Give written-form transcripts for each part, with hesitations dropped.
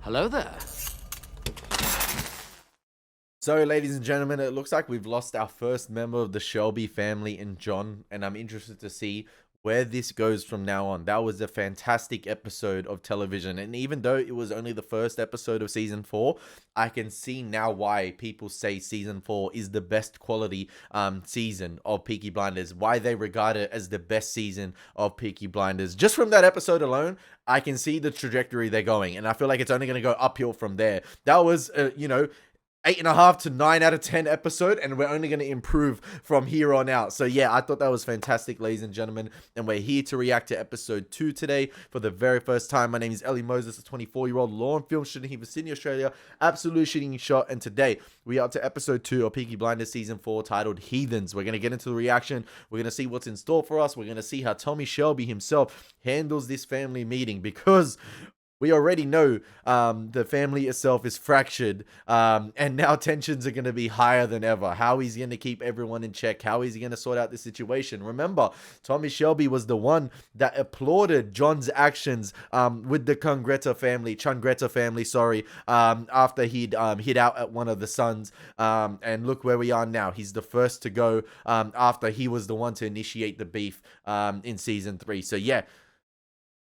Hello there. So, ladies and gentlemen, it looks like we've lost our first member of the Shelby family in John, and I'm interested to see where this goes from now on. That was a fantastic episode of television, and even though it was only the first episode of season 4, I can see now why people say season 4 is the best quality season of Peaky Blinders, why they regard it as the best season of Peaky Blinders. Just from that episode alone, I can see the trajectory they're going, and I feel like it's only going to go uphill from there. That was, 8.5 to 9 out of 10 episode, and we're only going to improve from here on out. So yeah, I thought that was fantastic, ladies and gentlemen, and we're here to react to episode 2 today for the very first time. My name is Elie Moses, a 24-year-old law and film student here in Sydney, Australia, absolute shooting shot, and today we are up to episode 2 of Peaky Blinders season 4 titled Heathens. We're going to get into the reaction, we're going to see what's in store for us, we're going to see how Tommy Shelby himself handles this family meeting, because we already know the family itself is fractured, and now tensions are going to be higher than ever. How he's going to keep everyone in check, how is he going to sort out the situation. Remember, Tommy Shelby was the one that applauded John's actions with the Changreta family, after he'd hit out at one of the sons, and look where we are now. He's the first to go after he was the one to initiate the beef in season 3. So yeah,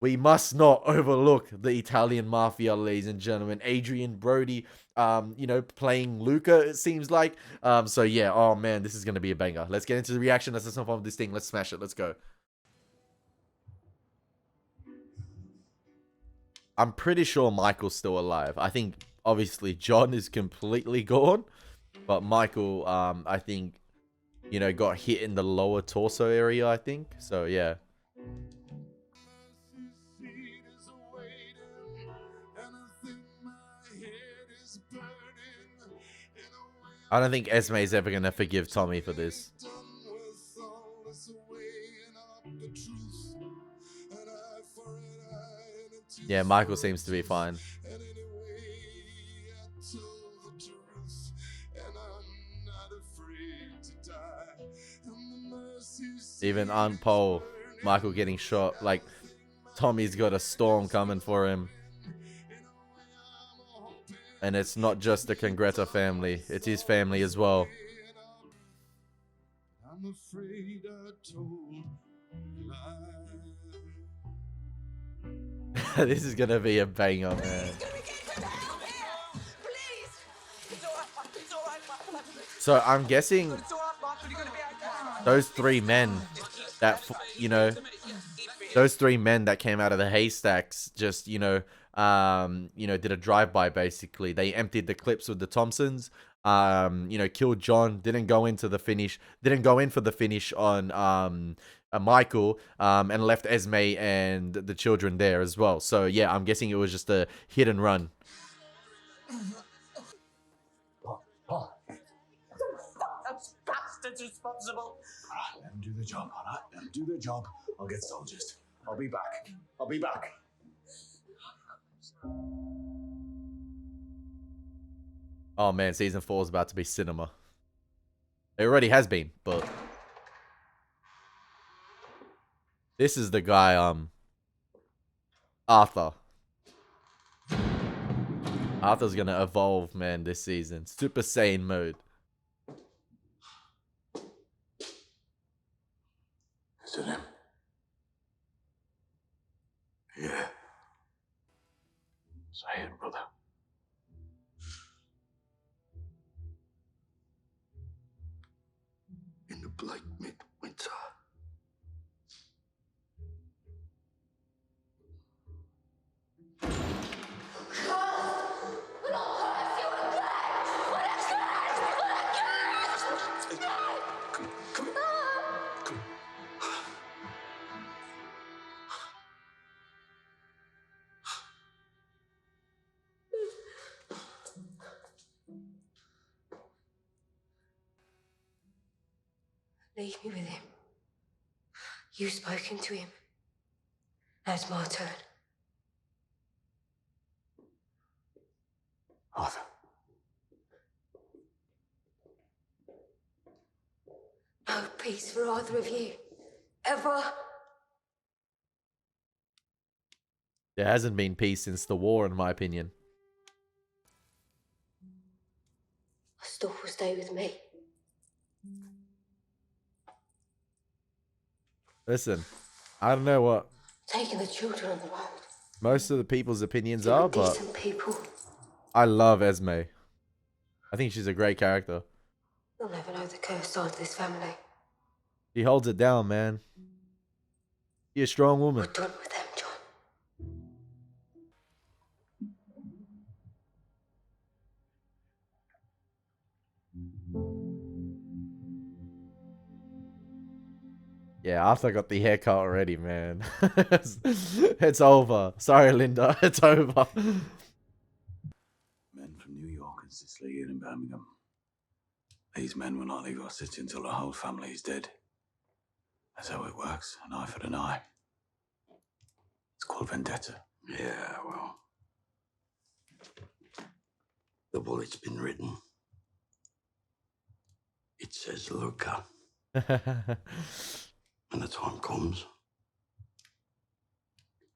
we must not overlook the Italian Mafia, ladies and gentlemen. Adrian Brody, playing Luca, it seems like. So yeah, oh man, this is going to be a banger. Let's get into the reaction. Let's have some fun with this thing. Let's smash it. Let's go. I'm pretty sure Michael's still alive. I think, obviously, John is completely gone. But Michael, I think, got hit in the lower torso area, I think. So yeah. I don't think Esme is ever going to forgive Tommy for this. Yeah, Michael seems to be fine. Even Aunt Pole, Michael getting shot. Like, Tommy's got a storm coming for him. And it's not just the Changreta family, it's his family as well. I'm afraid I told this is gonna be a banger, man. So I'm guessing those three men that, those three men that came out of the haystacks just, did a drive-by basically. They emptied the clips with the Thompsons, killed John, didn't go in for the finish on Michael, and left Esme and the children there as well. So yeah, I'm guessing it was just a hit and run. Stop those bastards responsible. Alright, let them do the job, alright? Let them do their job. I'll get soldiers. I'll be back. I'll be back. Oh man, season 4 is about to be cinema. It already has been, but this is the guy, Arthur. Arthur's gonna evolve, man, this season. Super Saiyan mode. Is it him? Yeah. Say it, brother. In the black midwinter. Leave me with him. You've spoken to him. Now it's my turn. Arthur. No peace for either of you. Ever. There hasn't been peace since the war, in my opinion. Stuff will stay with me. Listen, I don't know what Taking the children on the road. most of the people's opinions They are, were but decent people. I love Esme. I think she's a great character. You'll never know the cursed side of this family. She holds it down, man. You're a strong woman. We're done with them, John. Yeah, Arthur got the haircut already, man. It's over. Sorry, Linda. It's over. Men from New York and Sicily and Birmingham. These men will not leave our city until the whole family is dead. That's how it works. An eye for an eye. It's called vendetta. Yeah, well, the bullet's been written. It says Luca. And the time comes.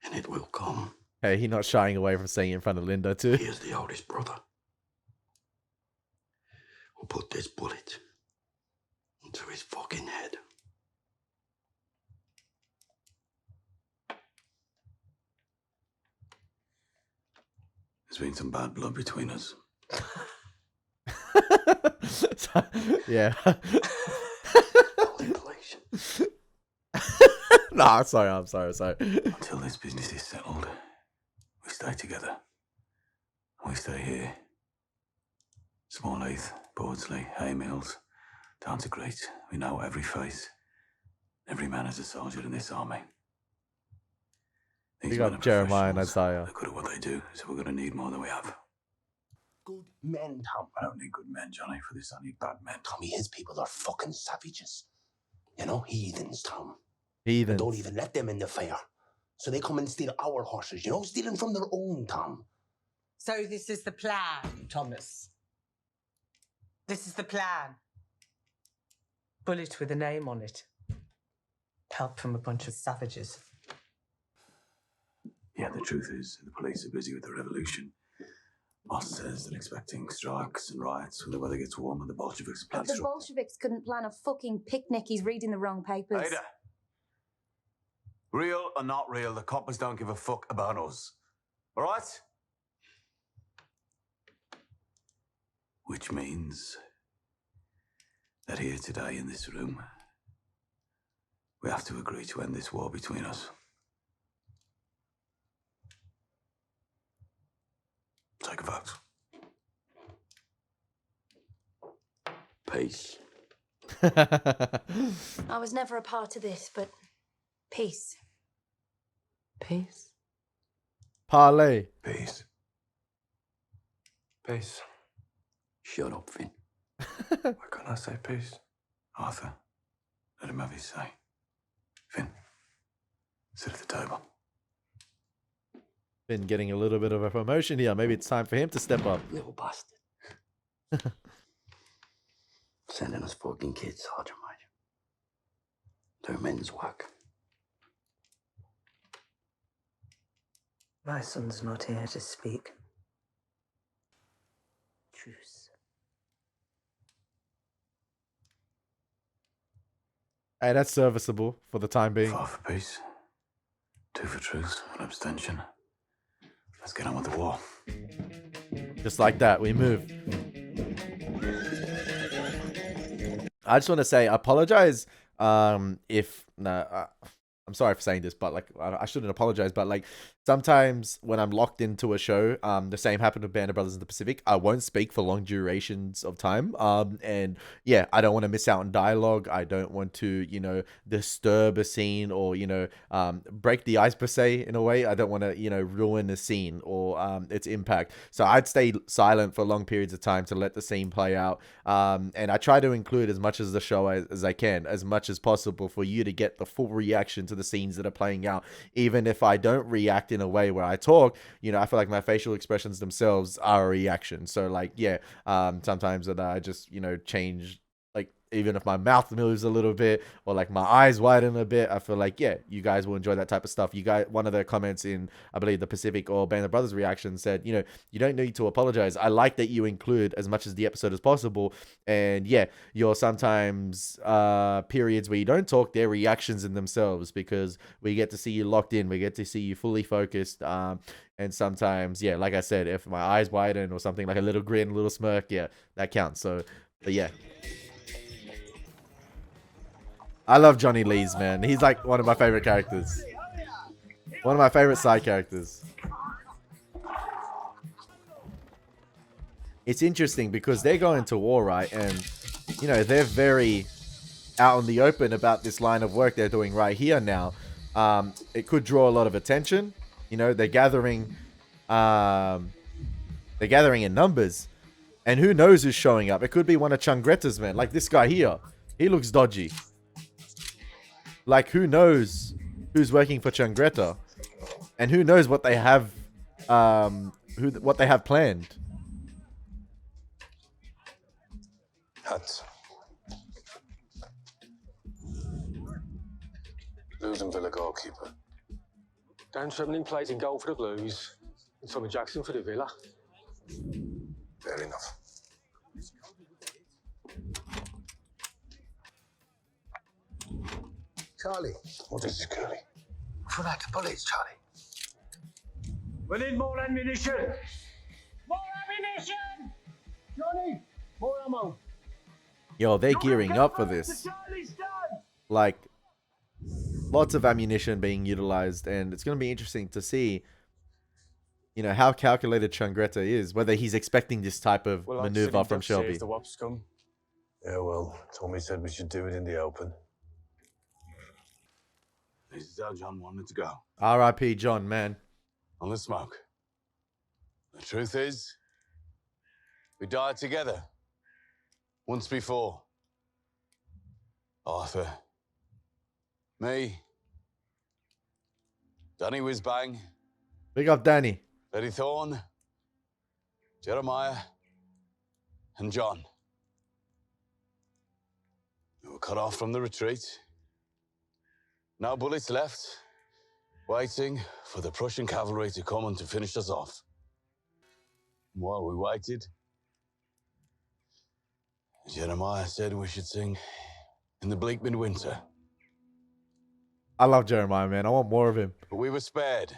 And it will come. Hey, he's not shying away from saying it in front of Linda, too. Here's the oldest brother. Who put this bullet into his fucking head. There's been some bad blood between us. Yeah. Manipulation. Nah, sorry. Until this business is settled, we stay together. We stay here. Small Heath, Bordsley, Hay Mills, down to Great. We know every face. Every man is a soldier in this army. We These got men are Jeremiah and professionals. Isaiah. They're good at what they do, so we're going to need more than we have. Good men, Tom. I don't need good men, Johnny, for this. I need bad men. Tommy, his people are fucking savages. You know, heathens, Tom. Heathens. Don't even let them in the fair. So they come and steal our horses, you know, stealing from their own, Tom. So this is the plan, Thomas. This is the plan. Bullet with a name on it. Help from a bunch of savages. Yeah, the truth is, the police are busy with the revolution. Moss says they're expecting strikes and riots when the weather gets warm and the Bolsheviks plan The Bolsheviks couldn't plan a fucking picnic. He's reading the wrong papers. Ada. Real or not real, the coppers don't give a fuck about us. All right? Which means that here today in this room, we have to agree to end this war between us. Take a vote. Peace. I was never a part of this, but peace. Peace. Parlay. Peace. Peace. Shut up, Finn. Why can't I say peace? Arthur, let him have his say. Finn, sit at the table. Been getting a little bit of a promotion here. Maybe it's time for him to step up. Little bastard. Sending us fucking kids, Sergeant Major. They're men's work. My son's not here to speak. Truce. Hey, that's serviceable for the time being. 5 for peace, 2 for truce, 1 abstention. Let's get on with the war. Just like that, we move. I just want to say, I apologize if... I'm sorry for saying this, but like I shouldn't apologize, but like sometimes when I'm locked into a show, the same happened with Band of Brothers in the Pacific. I won't speak for long durations of time. And yeah, I don't want to miss out on dialogue. I don't want to, you know, disturb a scene or, you know, break the ice per se in a way. I don't want to, you know, ruin a scene or its impact. So I'd stay silent for long periods of time to let the scene play out. And I try to include as much as the show as I can, as much as possible for you to get the full reaction to the scenes that are playing out. Even if I don't react in a way where I talk, you know, I feel like my facial expressions themselves are a reaction. So like, yeah, sometimes that I just, you know, change, like even if my mouth moves a little bit or like my eyes widen a bit, I feel like, yeah, you guys will enjoy that type of stuff. You guys, one of the comments in, I believe, the Pacific or Band of Brothers reaction said, you know, you don't need to apologize. I like that you include as much as the episode as possible. And yeah, your sometimes periods where you don't talk, their reactions in themselves, because we get to see you locked in. We get to see you fully focused. And sometimes, yeah, like I said, if my eyes widen or something, like a little grin, a little smirk, yeah, that counts. So, but yeah. I love Johnny Lees, man. He's like one of my favorite characters. One of my favorite side characters. It's interesting because they're going to war, right? And, you know, they're very out in the open about this line of work they're doing right here now. It could draw a lot of attention. You know, they're gathering in numbers. And who knows who's showing up? It could be one of Changreta's men. Like this guy here. He looks dodgy. Like, who knows who's working for Changreta? And who knows what they have, what they have planned. Hats. Blues and Villa goalkeeper. Dan Tremlin plays in goal for the Blues, and Tommy Jackson for the Villa. Fair enough. Charlie. What is it, Curly? Put out the bullets, Charlie. We need more ammunition! More ammunition! Johnny, more ammo! Yo, they're gearing up for this. Like, lots of ammunition being utilized, and it's going to be interesting to see, you know, how calculated Changreta is, whether he's expecting this type of maneuver from Shelby. The wops come. Yeah, well, Tommy said we should do it in the open. This is how John wanted to go. R.I.P. John, man. On the smoke. The truth is, we died together. Once before. Arthur. Me. Danny Whizbang. Big up, Danny. Betty Thorne. Jeremiah. And John. We were cut off from the retreat. No bullets left, waiting for the Prussian cavalry to come and to finish us off. And while we waited, Jeremiah said we should sing in the bleak midwinter. I love Jeremiah, man. I want more of him. But we were spared.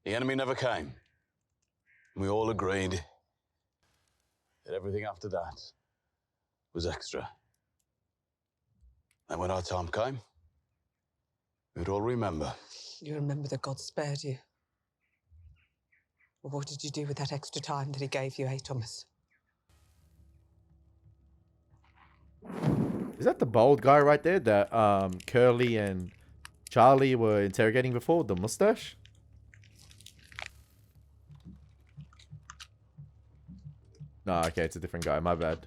The enemy never came. And we all agreed that everything after that was extra. And when our time came, we'd all remember. You remember that God spared you? Well, what did you do with that extra time that he gave you, eh, Thomas? Is that the bald guy right there that Curly and Charlie were interrogating before? The mustache? No, okay, it's a different guy. My bad.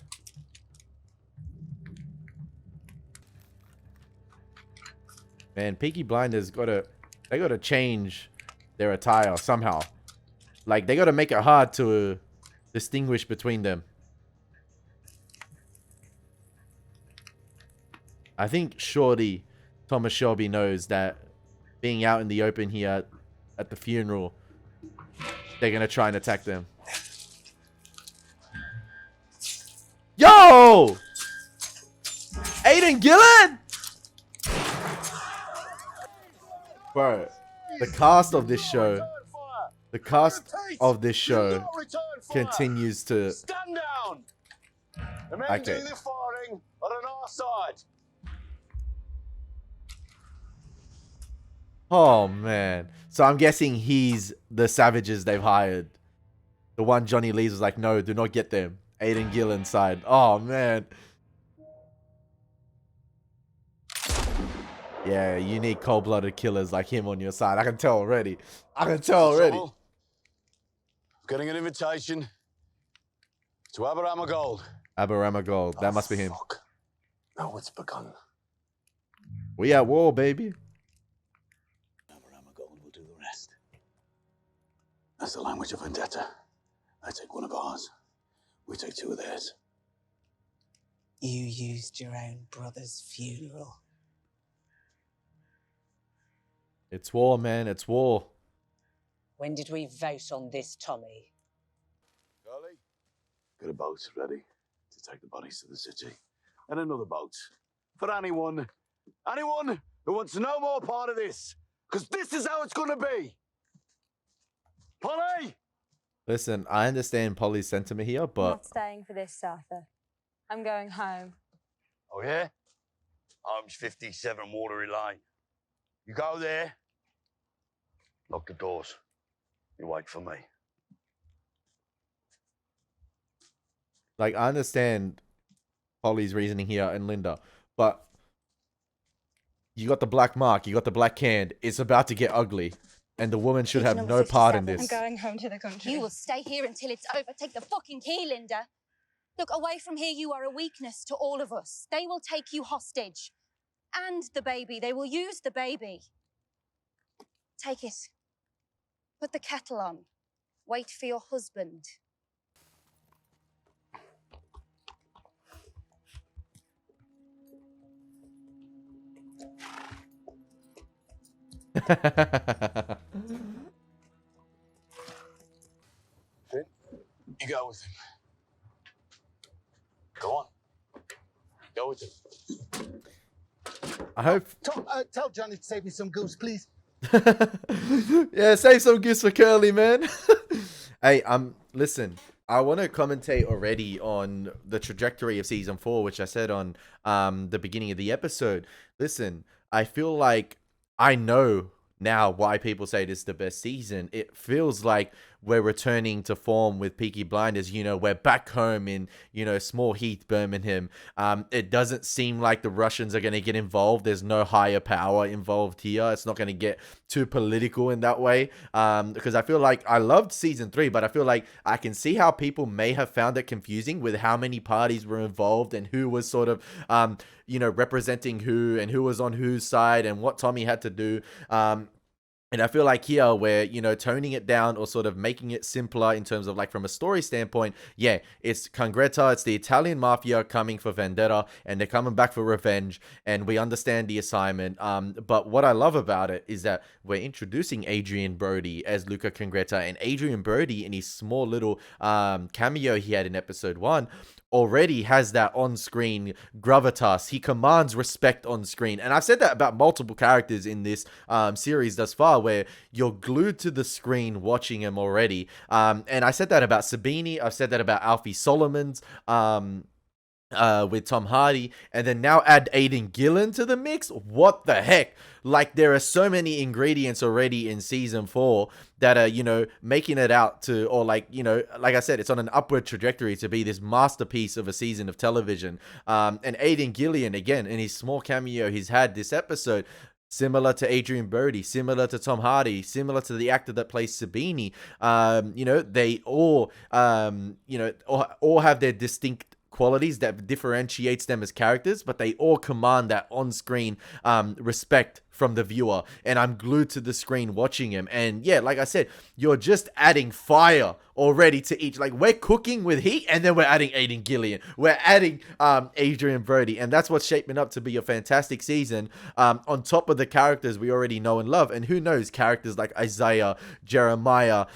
Man, Peaky Blinders they gotta change their attire somehow. Like, they gotta make it hard to distinguish between them. I think Shorty, Thomas Shelby, knows that being out in the open here at the funeral, they're gonna try and attack them. Yo! Aiden Gillen! Bro, the cast of this show continues to... Stand down! The men Okay. doing the firing are on our side. Oh, man. So I'm guessing he's the savages they've hired. The one Johnny Lees was like, no, do not get them. Aiden Gillen's side. Oh, man. Yeah, you need cold-blooded killers like him on your side. I can tell already. Getting an invitation to Aberama Gold. Aberama Gold. That must be him. Fuck. Now it's begun. We at war, baby. Aberama Gold will do the rest. That's the language of vendetta. They take one of ours. We take two of theirs. You used your own brother's funeral. It's war, man. It's war. When did we vote on this, Tommy? Charlie, get a boat ready to take the bodies to the city. And another boat for anyone who wants no more part of this. Because this is how it's going to be. Polly! Listen, I understand Polly's sentiment here, I'm but not staying for this, Arthur. I'm going home. Oh, yeah? Home's 57 Watery Lane. You go there, lock the doors. You wait for me. like I understand Polly's reasoning here and Linda, but you got the black mark, you got the black hand. It's about to get ugly, and the woman should have Number no part in 57. I'm this. going home to the country. You will stay here until it's over. Take the fucking key, Linda. Look, away from here, you are a weakness to all of us. They will take you hostage. And the baby. They will use the baby. Take it. Put the kettle on. Wait for your husband. You go with him. Go on. Go with him. I hope. Tell Johnny to save me some goose, please. Yeah, save some goose for Curly, man. Hey, listen, I want to commentate already on the trajectory of season 4, which I said on the beginning of the episode. Listen, I feel like I know now why people say this is the best season. It feels like we're returning to form with Peaky Blinders. You know, we're back home in, you know, small Heath, Birmingham. It doesn't seem like the Russians are going to get involved. There's no higher power involved here. It's not going to get too political in that way. Because I feel like I loved season 3, but I feel like I can see how people may have found it confusing with how many parties were involved and who was sort of, you know, representing who and who was on whose side and what Tommy had to do. And I feel like here we're, you know, toning it down or sort of making it simpler in terms of like from a story standpoint. Yeah, it's Congreta, it's the Italian Mafia coming for vendetta and they're coming back for revenge and we understand the assignment. But what I love about it is that we're introducing Adrian Brody as Luca Congreta, and Adrian Brody in his small little cameo he had in episode 1 already has that on-screen gravitas. He commands respect on screen. And I've said that about multiple characters in this series thus far, where you're glued to the screen watching him already. And I said that about Sabini. I've said that about Alfie Solomons. With Tom Hardy, and then now add Aidan Gillen to the mix. What the heck? Like, there are so many ingredients already in season 4 that are, you know, making it out to, or like, you know, like I said, it's on an upward trajectory to be this masterpiece of a season of television. And Aidan Gillen, again, in his small cameo he's had this episode, similar to Adrian Brody, similar to Tom Hardy, similar to the actor that plays Sabini. You know, they all, you know, all have their distinct qualities that differentiates them as characters, but they all command that on-screen respect from the viewer, and I'm glued to the screen watching him. And yeah, like I said, you're just adding fire already to each. Like, we're cooking with heat, and then we're adding Aidan Gillen, we're adding Adrian Brody, and that's what's shaping up to be a fantastic season, on top of the characters we already know and love. And who knows, characters like Isaiah, Jeremiah,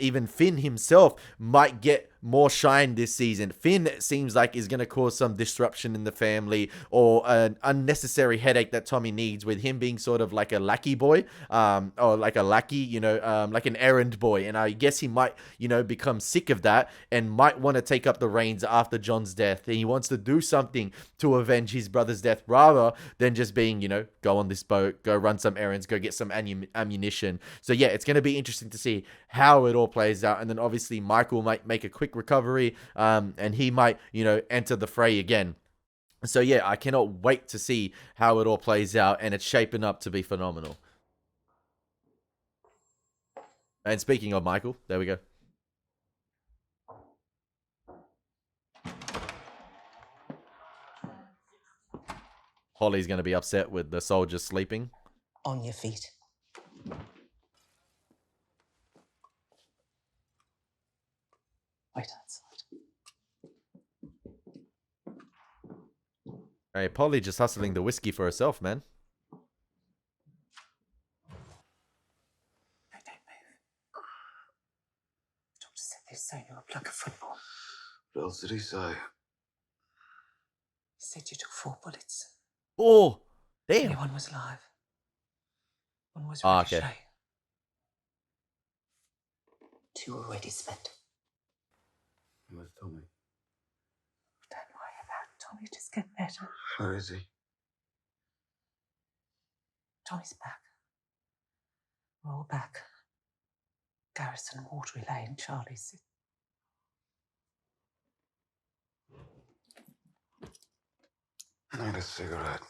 even Finn himself might get more shine this season. Finn seems like is going to cause some disruption in the family, or an unnecessary headache that Tommy needs, with him being sort of like a lackey boy, or like a lackey, you know, like an errand boy. And I guess he might, you know, become sick of that and might want to take up the reins after John's death. And he wants to do something to avenge his brother's death rather than just being, you know, go on this boat, go run some errands, go get some ammunition. So yeah, it's going to be interesting to see how it all plays out. And then obviously Michael might make a quick recovery, and he might, you know, enter the fray again. So yeah, I cannot wait to see how it all plays out, and it's shaping up to be phenomenal. And speaking of Michael, there we go. Holly's going to be upset with the soldiers sleeping. On your feet. Wait outside. Hey, Polly just hustling the whiskey for herself, man. No, don't move. The doctor said they're saying you're a plug of football. What else did he say? He said you took 4 bullets. Oh, damn. Only one was live. One was Ah, ricochet. okay. 2 already spent. Where's Tommy? Don't worry about Tommy, just get better. Where is he? Tommy's back. We're all back. Garrison, Watery Lane, Charlie's. I need a cigarette.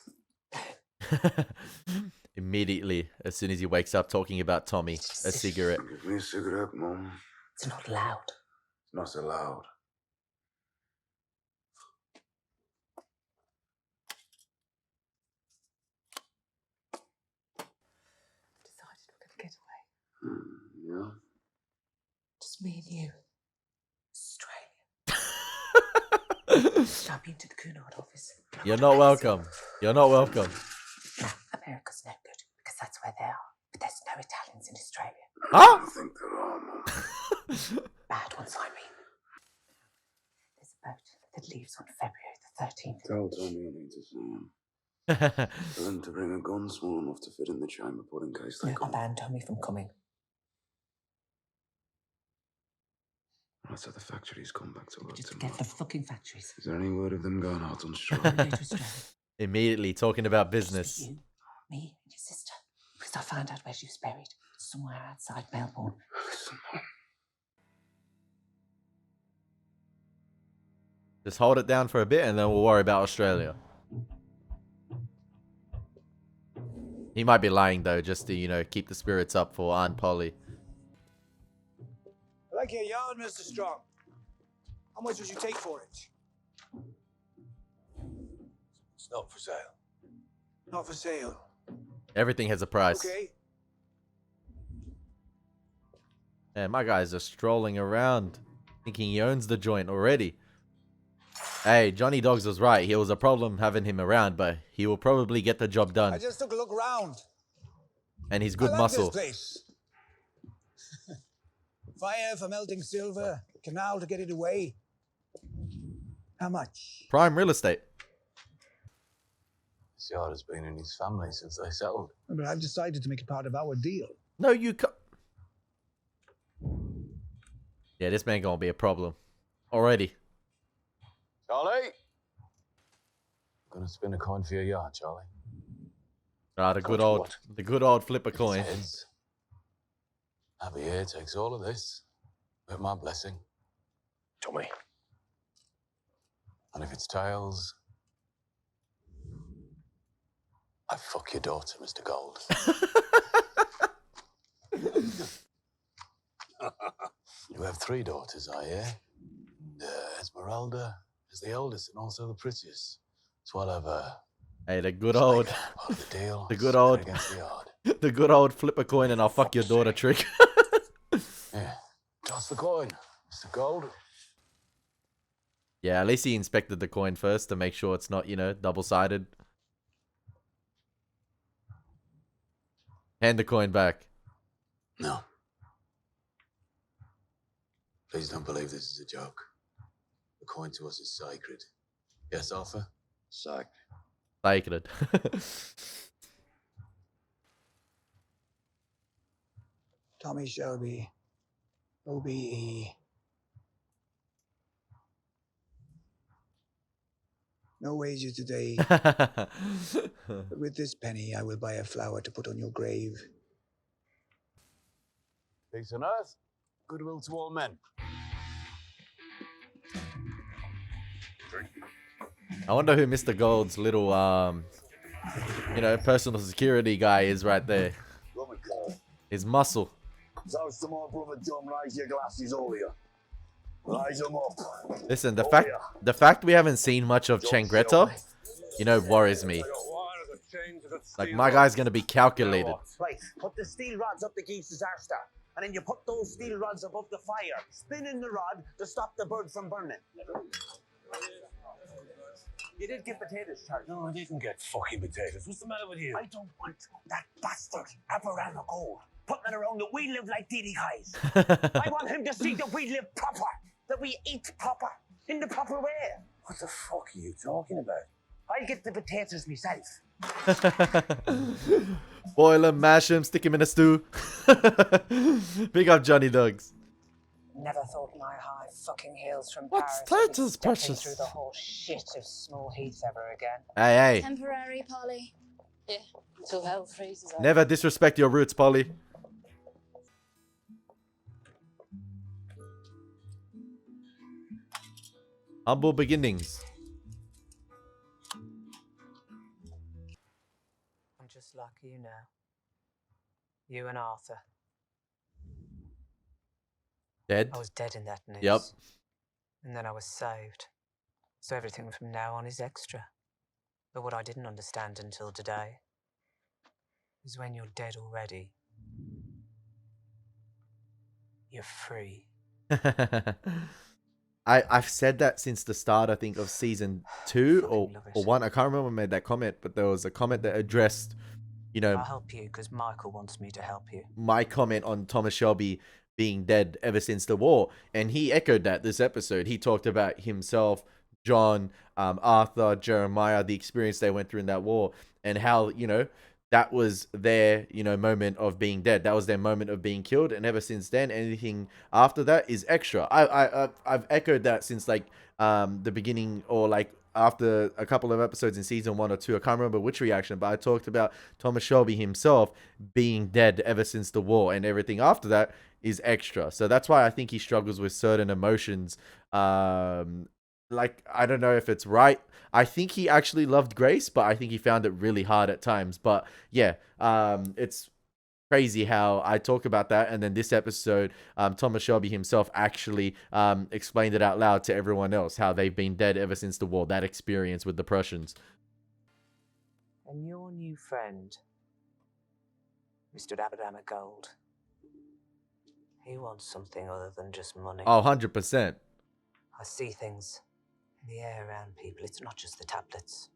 Immediately, as soon as he wakes up talking about Tommy, a cigarette. Give me a cigarette, Mum. It's not loud. It's not so loud. Decided we're going to get away. Yeah? Just me and you. Australia. I've been to the Cunard office. You're not welcome. You're not welcome. No, America's no good because that's where they are. But there's no Italians in Australia. Huh? I think there are, Mum. Bad ones, I mean. There's a boat that leaves on February the 13th. Tell Tommy I need to see him. Tell him to bring a gun small enough to fit in the chamber pot in case they I come. banned Tommy from coming. Let's have the factories come back to work Just tomorrow. forget the fucking factories. Is there any word of them going out on strike? Go to Australia. Immediately talking about Just business. you, me, and your sister. Because I found out where she was buried. Somewhere outside Melbourne. Listen, Mum. Just hold it down for a bit and then we'll worry about Australia. He might be lying though, just to, you know, keep the spirits up for Aunt Polly. I like your yarn, Mr. Strong. How much would you take for it? It's not for sale. Not for sale. Everything has a price. Okay. Man, my guys are strolling around, thinking he owns the joint already. Hey, Johnny Dogs was right. He was a problem having him around, but he will probably get the job I done. just took a look around. And he's good I like muscle. this place. Fire for melting silver, canal to get it away. How much? Prime real estate. This yard has been in his family since they settled. But I've decided to make it part of our deal. No, you can't. Yeah, this man gonna be a problem. Already. Charlie? Gonna spin a coin for your yard, Charlie. Ah, the good old flip a coin. Heads. Abby here takes all of this with my blessing. Tommy. And if it's tails, I fuck your daughter, Mr. Gold. You have 3 daughters, I hear. And, Esmeralda is the eldest and also the prettiest. So I'll have a... Hey, the good old, part of the deal. the good old, Against the yard. the good old flip a coin and I'll fuck your daughter trick. Yeah. Toss the coin, Mr. Gold. Yeah, at least he inspected the coin first to make sure it's not, you know, double-sided. Hand the coin back. No. Please don't believe this is a joke. The coin to us is sacred. Yes, Arthur? Sacred. Sacred. Tommy Shelby. OBE. No wages today. But with this penny, I will buy a flower to put on your grave. Peace on earth, goodwill to all men. I wonder who Mr. Gold's little, you know, personal security guy is right there. His muscle. Toast to my brother John, raise your glasses, all of you. Raise them up. Listen, the fact we haven't seen much of Changreta, you know, worries me. Like, my guy's gonna be calculated. Right, put the steel rods up the geese's arse, and then you put those steel rods above the fire, spinning the rod to stop the bird from burning. You did get potatoes, Charlie. No, I didn't get fucking potatoes. What's the matter with you? I don't want that bastard Aberama Gold putting it around that we live like Diddy guys. I want him to see that we live proper, that we eat proper, in the proper way. What the fuck are you talking about? I'll get the potatoes myself. Boil them, mash them, stick them in a stew. Big up Johnny Dogs. Never thought my high fucking heels from What's Paris would be potatoes, stepping precious? through the whole shit of Small Heath ever again. Hey, hey. Temporary, Polly. Yeah, until hell freezes over. Never disrespect your roots, Polly. Humble beginnings. I'm just like you now. You and Arthur. Dead? I was dead in that news. Yep. And then I was saved. So everything from now on is extra. But what I didn't understand until today is when you're dead already, you're free. I've said that since the start, I think, of season 2 or 1. I can't remember who made that comment, but there was a comment that addressed, you know, I'll help you because Michael wants me to help you. my comment on Thomas Shelby being dead ever since the war. And he echoed that this episode. He talked about himself, John, Arthur, Jeremiah, the experience they went through in that war, and how, you know, that was their, you know, moment of being dead. That was their moment of being killed. And ever since then, anything after that is extra. I've echoed that since like the beginning, or like after a couple of episodes in season 1 or 2. I can't remember which reaction, but I talked about Thomas Shelby himself being dead ever since the war, and everything after that is extra. So that's why I think he struggles with certain emotions. Like, I don't know if it's right. I think he actually loved Grace, but I think he found it really hard at times. But yeah, it's crazy how I talk about that. And then this episode, Thomas Shelby himself actually explained it out loud to everyone else, how they've been dead ever since the war, that experience with the Prussians. And your new friend, Mr. Aberama Gold, he wants something other than just money. Oh, 100%. I see things in the air around people. It's not just the tablets.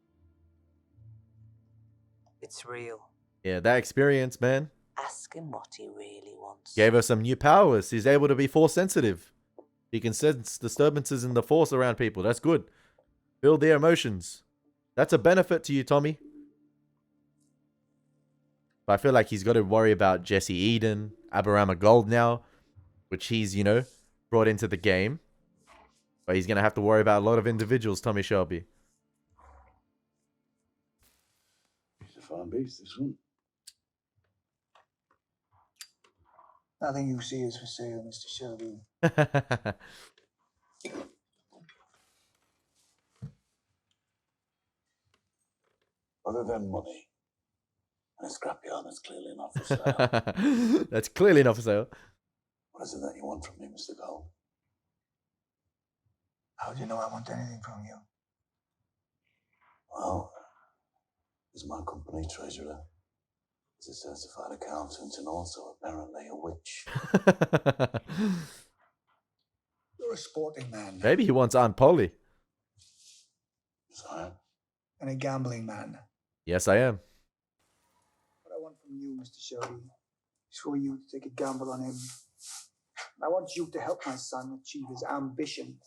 It's real. Yeah, that experience, man. Ask him what he really wants. Gave her some new powers. He's able to be force sensitive. He can sense disturbances in the force around people. That's good. Feel their emotions. That's a benefit to you, Tommy. But I feel like he's got to worry about Jesse Eden, Aberama Gold now, which he's, you know, brought into the game. But he's going to have to worry about a lot of individuals, Tommy Shelby. He's a fine beast, this one. Nothing you see is for sale, Mr. Shelby. Other than money. And a scrapyard that's clearly not for sale. That's clearly not for sale. What is it that you want from me, Mr. Gold? How do you know I want anything from you? Well, he's my company treasurer. He's a certified accountant and also apparently a witch. You're a sporting man. Maybe he wants Aunt Polly. Sorry? And a gambling man. Yes, I am. What I want from you, Mr. Shelby, is for you to take a gamble on him. I want you to help my son achieve his ambition.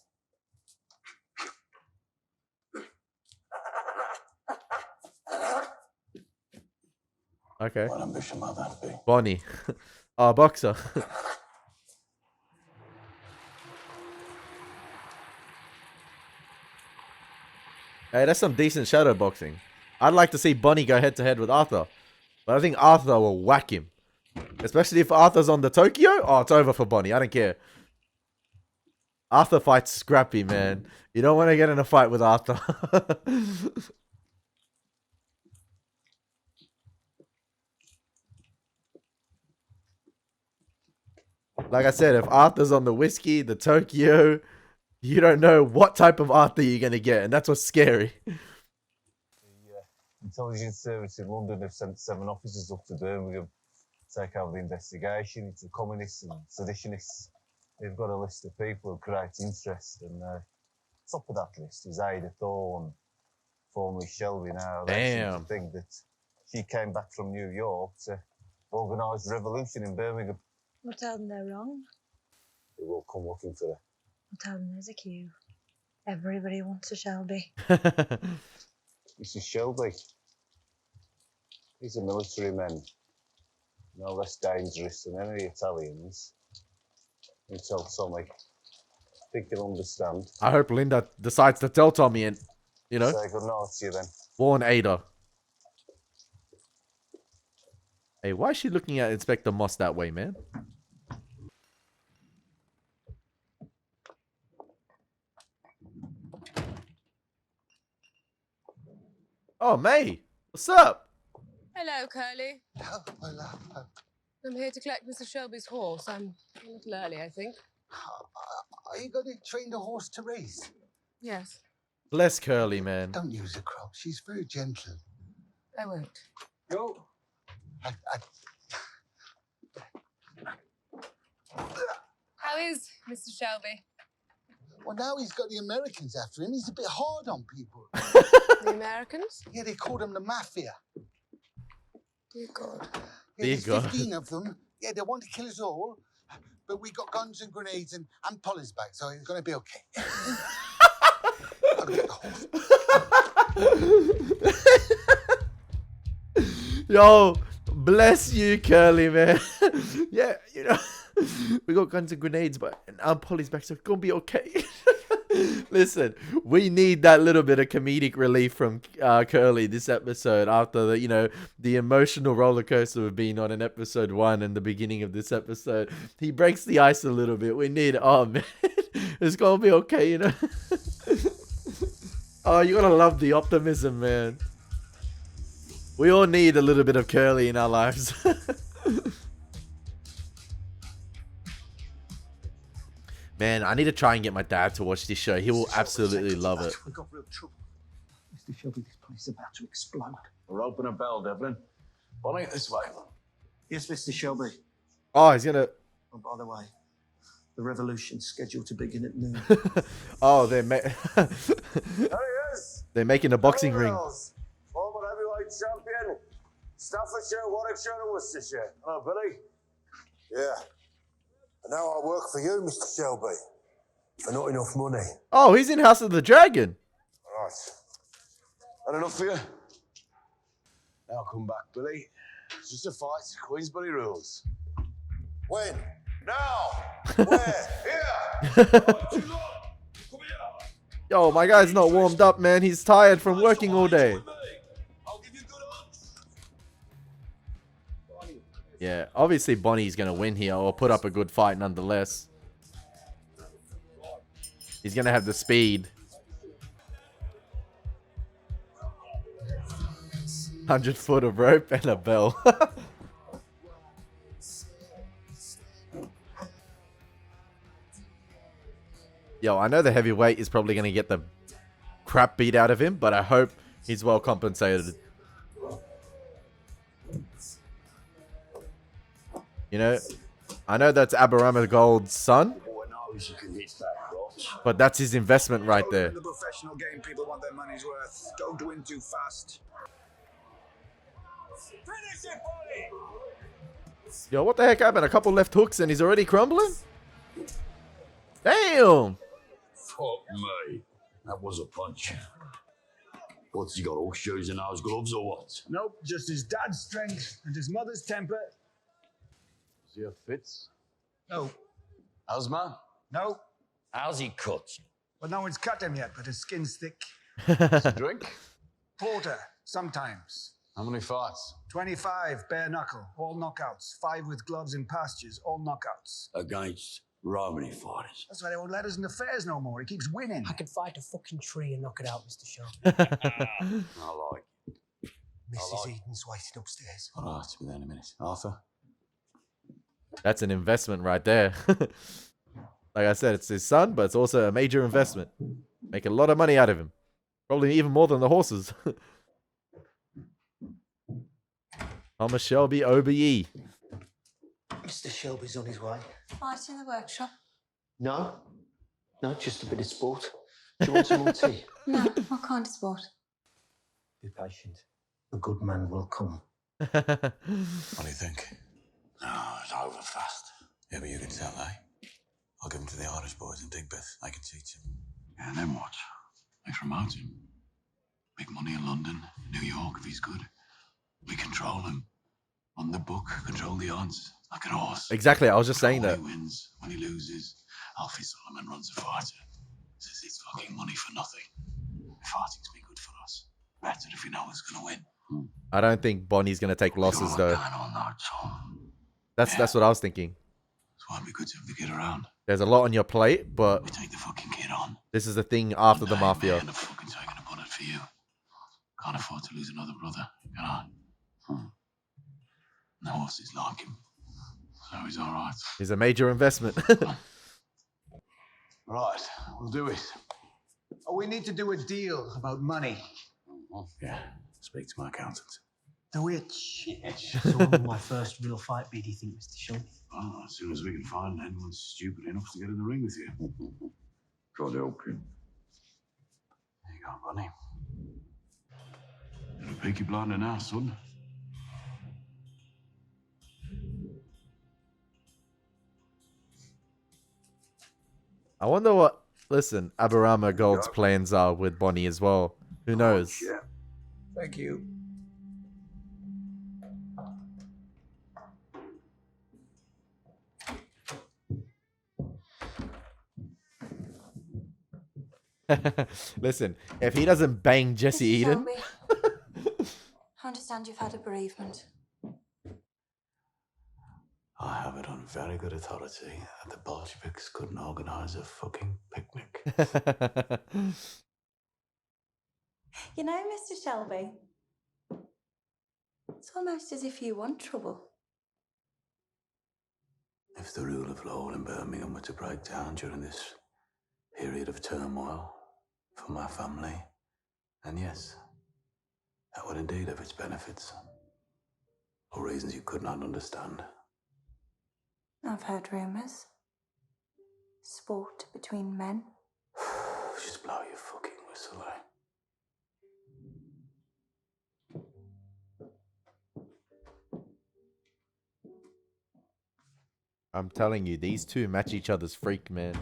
Okay. What ambition might that be? Bonnie. Our boxer. Hey, that's some decent shadow boxing. I'd like to see Bonnie go head to head with Arthur. But I think Arthur will whack him. Especially if Arthur's on the Tokyo. Oh, it's over for Bonnie. I don't care. Arthur fights scrappy, man. You don't want to get in a fight with Arthur. Like I said, if Arthur's on the whiskey, the Tokyo, you don't know what type of Arthur you're going to get. And that's what's scary. Intelligence Service in London have sent 7 officers up to Birmingham to take over the investigation into communists and seditionists. They've got a list of people of great interest, and top of that list is Ada Thorne, formerly Shelby now. Damn. They seem to think that she came back from New York to organise a revolution in Birmingham. We'll tell them they're wrong. They will come looking for her. We'll tell them there's a queue. Everybody wants a Shelby. Mrs. Shelby. He's a military man. No less dangerous than any Italians. You tell Tommy. I think he'll understand. I hope Linda decides to tell Tommy and, you know, Say good night to you then. warn Ada. Hey, why is she looking at Inspector Moss that way, man? Oh, May. What's up? Hello, Curly. Oh, my love. I'm here to collect Mr. Shelby's horse. I'm a little early, I think. Are you going to train the horse to race? Yes, Bless Curly, man. Don't use her, Crow. She's very gentle. I won't. Yo. How is Mr. Shelby? Well, now he's got the Americans after him. He's a bit hard on people. The Americans? Yeah, they called him the Mafia. Dear God. Yeah, Dear there's God. 15 of them. Yeah, they want to kill us all. But we got guns and grenades and polys back, so it's going to be okay. Gotta get the horse. Yo, bless you, Curly, man. Yeah, you know, we got guns and grenades, but Polly's back, so it's gonna be okay. Listen, we need that little bit of comedic relief from Curly this episode after the, you know, the emotional roller coaster we've been on in episode 1 and the beginning of this episode. He breaks the ice a little bit. We need, oh man, it's gonna be okay, you know. Oh, you gotta love the optimism, man. We all need a little bit of Curly in our lives. Man, I need to try and get my dad to watch this show. He will absolutely love it. We got real trouble. Mr. Shelby, this place is about to explode. We're opening a bell, Devlin. Bonnie, this way. Yes, Mr. Shelby. Oh, he's gonna... Oh, by the way, the revolution's scheduled to begin at noon. Oh, There he is. they're making a boxing ring. Former heavyweight champion. Staffordshire, Warwickshire and Worcestershire. Hello, Billy. Yeah. And now I work for you, Mr. Shelby. For not enough money. Oh, he's in House of the Dragon. Right. Had enough for you? Now come back, Billy. It's just a fight. Queensbury rules. When? Now! Where? Here! Yo, my guy's not warmed up, man. He's tired from working all day. Yeah, obviously Bonnie's gonna win here or put up a good fight nonetheless. He's gonna have the speed. 100 foot of rope and a bell. Yo, I know the heavyweight is probably gonna get the crap beat out of him, but I hope he's well compensated. You know, I know that's Aberama Gold's son, but that's his investment right there. In the professional game, people want their money's worth. Don't win too fast. Finish it, buddy! Yo, what the heck happened? A couple left hooks and he's already crumbling? Damn! Fuck me. That was a punch. What's he got, horseshoes in those gloves or what? Nope, just his dad's strength and his mother's temper. Does he have fits? No. Asthma? No. How's he cut? Well, no one's cut him yet, but his skin's thick. Does he drink? Porter, sometimes. How many fights? 25, bare knuckle, all knockouts. 5 with gloves in pastures, all knockouts. Against Romany fighters. That's why they won't let us in the fairs no more. He keeps winning. I could fight a fucking tree and knock it out, Mr. Shelby. I like it. Mrs. Eden's waiting upstairs. All right, be there in a minute. Arthur? That's an investment right there. Like I said, it's his son, but it's also a major investment. Make a lot of money out of him. Probably even more than the horses. Thomas Shelby, OBE. Mr. Shelby's on his way. Fight in the workshop? No. No, just a bit of sport. Do you want some more tea? No, what kind of sport? Be patient. The good man will come. What do you think? No, it's over fast. Yeah, but you can tell, eh? I'll give him to the Irish boys in Digbeth. I can teach him. Yeah, and then what? They promote him. Make money in London, New York if he's good. We control him. On the book, control the odds. Like an horse. Exactly, I was just saying that. When he wins, when he loses, Alfie Solomon runs a fighter. Says it's fucking money for nothing. Fighting's been good for us. Better if we know who's gonna win. I don't think Bonnie's gonna take losses though. On that, Tom. That's what I was thinking. That's why it'd be good to have the kid around. There's a lot on your plate, but We take the fucking kid on. this is the thing after the Mafia. I end up fucking taking a bullet for you. Can't afford to lose another brother, can I? The horses like him, so he's all right. It's a major investment. Right, we'll do it. Oh, we need to do a deal about money. Yeah, speak to my accountant. The witch. So when will my first real fight be, do you think, Mr. Shelby? Oh, as soon as we can find anyone stupid enough to get in the ring with you. God help you. There you go, Bunny. You're a peaky blinder now, son. I wonder what, listen, Aberama Gold's plans are with Bonnie as well. Who knows? Yeah. Thank you. Listen, if he doesn't bang Jesse Eden... Shelby, I understand you've had a bereavement. I have it on very good authority that the Bolsheviks couldn't organize a fucking picnic. You know, Mr. Shelby, it's almost as if you want trouble. If the rule of law in Birmingham were to break down during this period of turmoil for my family, then yes, that would indeed have its benefits, for reasons you could not understand. I've heard rumours. Sport between men. Just blow your fucking whistle, eh? I'm telling you, these two match each other's freak, man.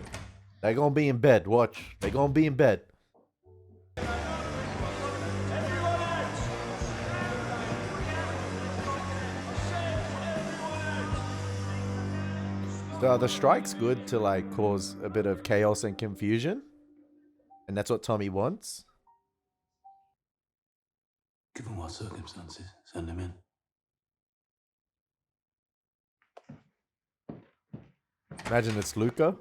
They're gonna be in bed, watch. They're gonna be in bed. The strike's good to like cause a bit of chaos and confusion. And that's what Tommy wants. Given what circumstances, send him in. Imagine it's Luca.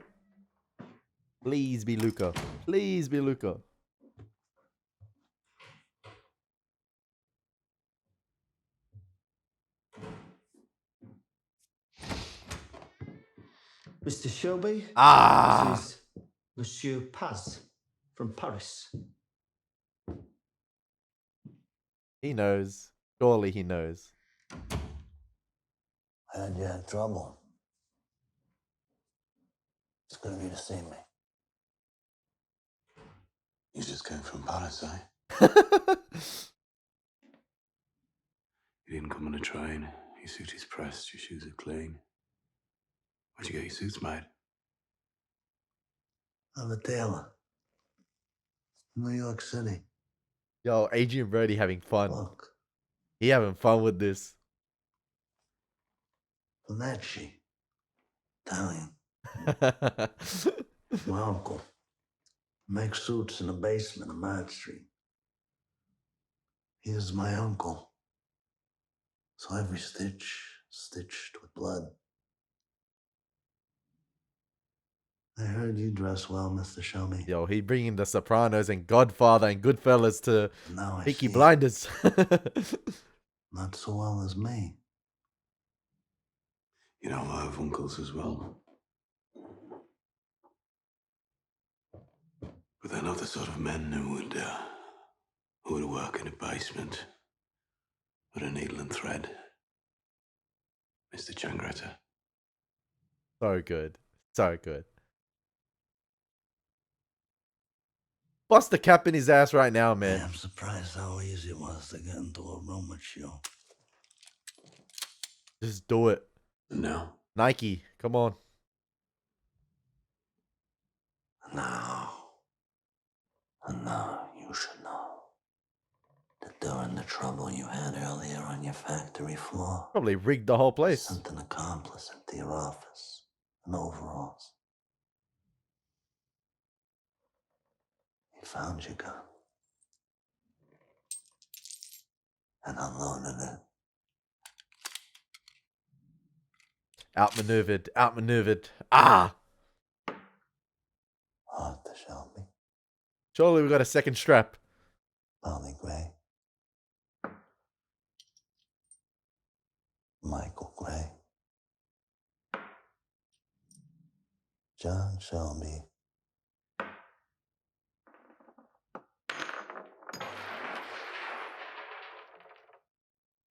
Please be Luca. Please be Luca. Mr. Shelby? Ah! This is Monsieur Paz from Paris. He knows. Surely he knows. I heard you had trouble. It's good of you to see me. You just came from Paris, eh? You didn't come on a train. Your suit is pressed, your shoes are clean. Where'd you get your suits made? I'm a tailor. New York City. Yo, Adrian Brody having fun. Look. He having fun with this. Bonacci. Italian. My uncle. Makes suits in the basement of Mad Street. He is my uncle. So every stitch, stitched with blood. I heard you dress well, Mr. Shelby. Yo, he bringing The Sopranos and Godfather and Goodfellas to Now I Peaky see. Blinders. Not so well as me. You know, I have uncles as well. But they're not the sort of men who would work in a basement with a needle and thread. Mr. Changretta. So good. So good. bust the cap in his ass right now, man. I'm surprised how easy it was to get into a room with you. Just do it. No. Nike, come on. Now, you should know that during the trouble you had earlier on your factory floor, Probably rigged the whole place. sent an accomplice into your office in overalls. He found your gun and unloaded it. Outmaneuvered, outmaneuvered. Ah! Arthur Shelby, Surely we got a second strap. Polly Gray, Michael Gray, John Shelby,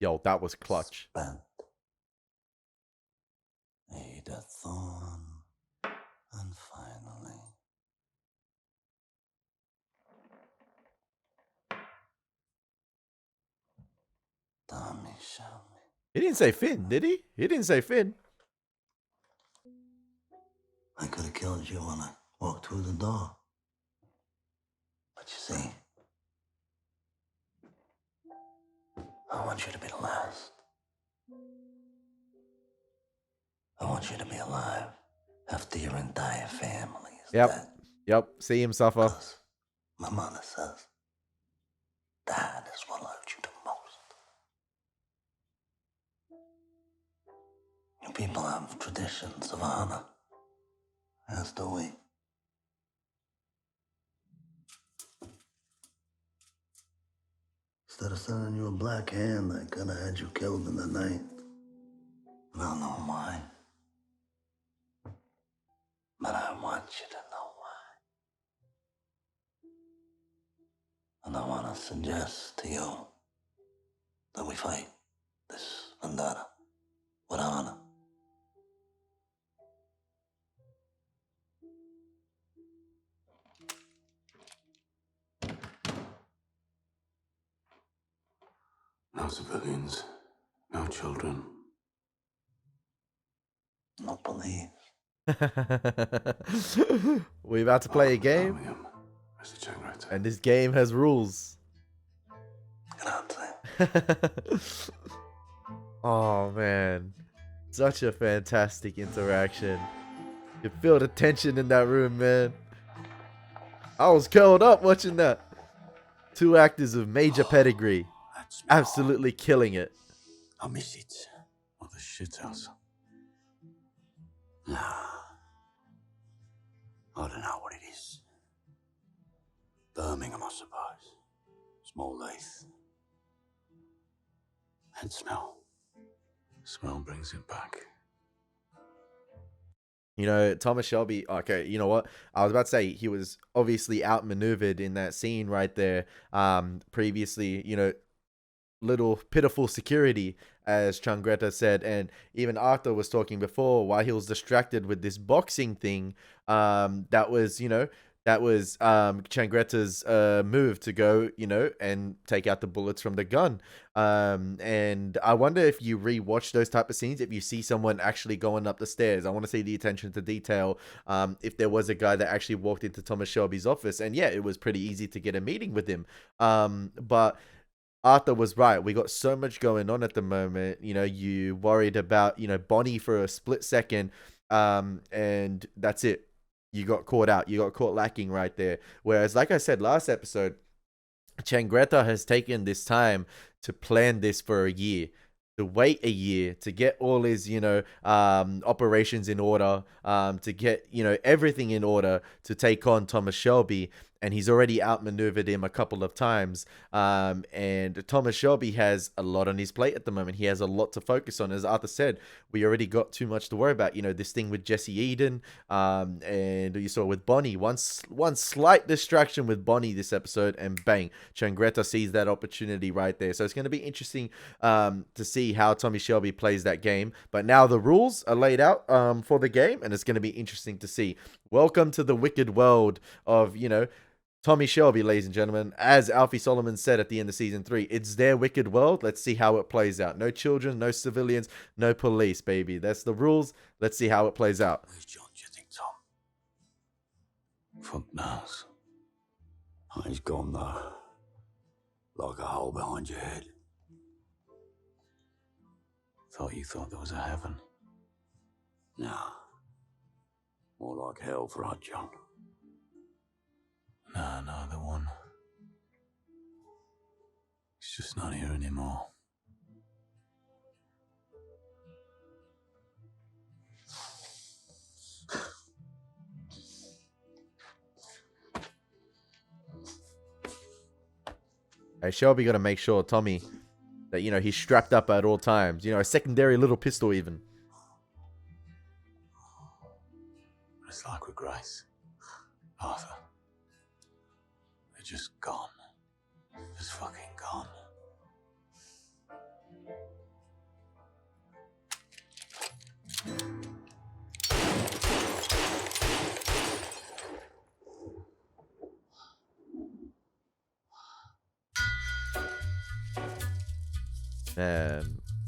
Yo, that was clutch. Spent, Ada Thorne, and finally, Tommy Shelby. He didn't say Finn, did he? He didn't say Finn. I could have killed you when I walked through the door. But you see, I want you to be the last. I want you to be alive after your entire family is dead. Yep. See him suffer. My mother says that is what hurt you the most. You people have traditions of honor, as do we. Instead of sending you a black hand, I could have had you killed in the night. I don't know why. But I want you to know why. And I want to suggest to you that we fight this vendetta with honor. No civilians, no children. No police. We're about to play a game. And this game has rules. Oh man. Such a fantastic interaction. You feel the tension in that room, man. I was curled up watching that. Two actors of major pedigree. Absolutely killing it. I miss it. Oh, the shit house. Nah. I don't know what it is. Birmingham, I suppose. Small Leith. And smell. Smell brings it back. You know, Thomas Shelby, okay, you know what? I was about to say, he was obviously outmaneuvered in that scene right there. Previously, you know, little pitiful security, as Changreta said, and even Arthur was talking before why he was distracted with this boxing thing. That was, you know, that was Changreta's move to go, you know, and take out the bullets from the gun. And I wonder if you rewatch those type of scenes, if you see someone actually going up the stairs. I want to see the attention to detail. If there was a guy that actually walked into Thomas Shelby's office, and yeah, it was pretty easy to get a meeting with him. But Arthur was right. We got so much going on at the moment. You know, you worried about, you know, Bonnie for a split second, and that's it. You got caught out. You got caught lacking right there. Whereas, like I said last episode, Changreta has taken this time to plan this for a year, to wait a year, to get all his, you know, operations in order, to get, you know, everything in order to take on Thomas Shelby. And he's already outmaneuvered him a couple of times. And Thomas Shelby has a lot on his plate at the moment. He has a lot to focus on. As Arthur said, we already got too much to worry about. You know, this thing with Jesse Eden, and you saw with Bonnie. One slight distraction with Bonnie this episode, and bang, Changreta sees that opportunity right there. So it's going to be interesting to see how Tommy Shelby plays that game. But now the rules are laid out for the game, and it's going to be interesting to see. Welcome to the wicked world of, you know, Tommy Shelby, ladies and gentlemen, as Alfie Solomon said at the end of season 3, it's their wicked world. Let's see how it plays out. No children, no civilians, no police, baby. That's the rules. Let's see how it plays out. Where's John, do you think, Tom? Fuck knows. Oh, he's gone, though. Like a hole behind your head. Thought you thought there was a heaven. Nah. More like hell for our John. No, the one. He's just not here anymore. Hey, Shelby got to make sure, Tommy, that, he's strapped up at all times. A secondary little pistol even. It's like with Grace, Arthur. They're just gone. Just fucking gone.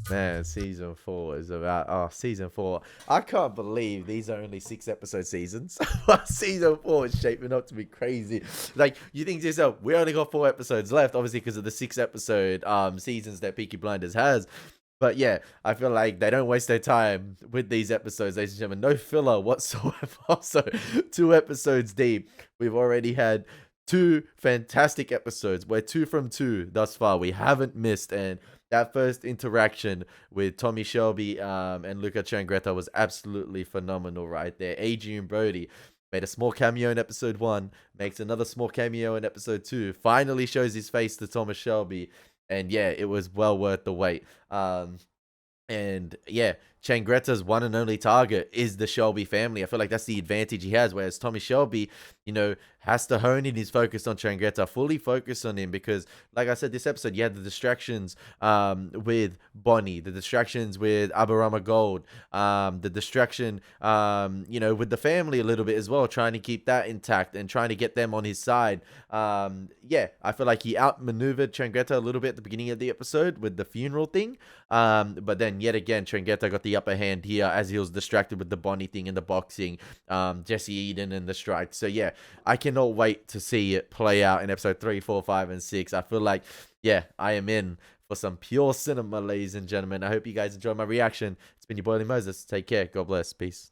Man, season 4 is about... season 4. I can't believe these are only 6-episode seasons. Season 4 is shaping up to be crazy. Like, you think to yourself, we only got 4 episodes left, obviously because of the 6-episode seasons that Peaky Blinders has. But yeah, I feel like they don't waste their time with these episodes, ladies and gentlemen. No filler whatsoever. So, 2 episodes deep. We've already had 2 fantastic episodes. We're 2 from 2 thus far. We haven't missed, and that first interaction with Tommy Shelby and Luca Changretta was absolutely phenomenal right there. Adrian Brody made a small cameo in episode 1, makes another small cameo in episode 2, finally shows his face to Thomas Shelby, and yeah, it was well worth the wait. And yeah, Changretta's one and only target is the Shelby family. I feel like that's the advantage he has, whereas Tommy Shelby, has to hone in his focus on Changretta, fully focus on him, because like I said, this episode, you had the distractions with Bonnie, the distractions with Aberama Gold, the distraction, with the family a little bit as well, trying to keep that intact and trying to get them on his side. Yeah, I feel like he outmaneuvered Changretta a little bit at the beginning of the episode with the funeral thing, but then yet again, Changretta got the upper hand here as he was distracted with the Bonnie thing and the boxing, Jesse Eden and the strike. So yeah, I cannot wait to see it play out in episode 3, 4, 5, and 6. I feel like, yeah, I am in for some pure cinema, ladies and gentlemen. I hope you guys enjoyed my reaction. It's been your boy Elie Moses. Take care. God bless. Peace.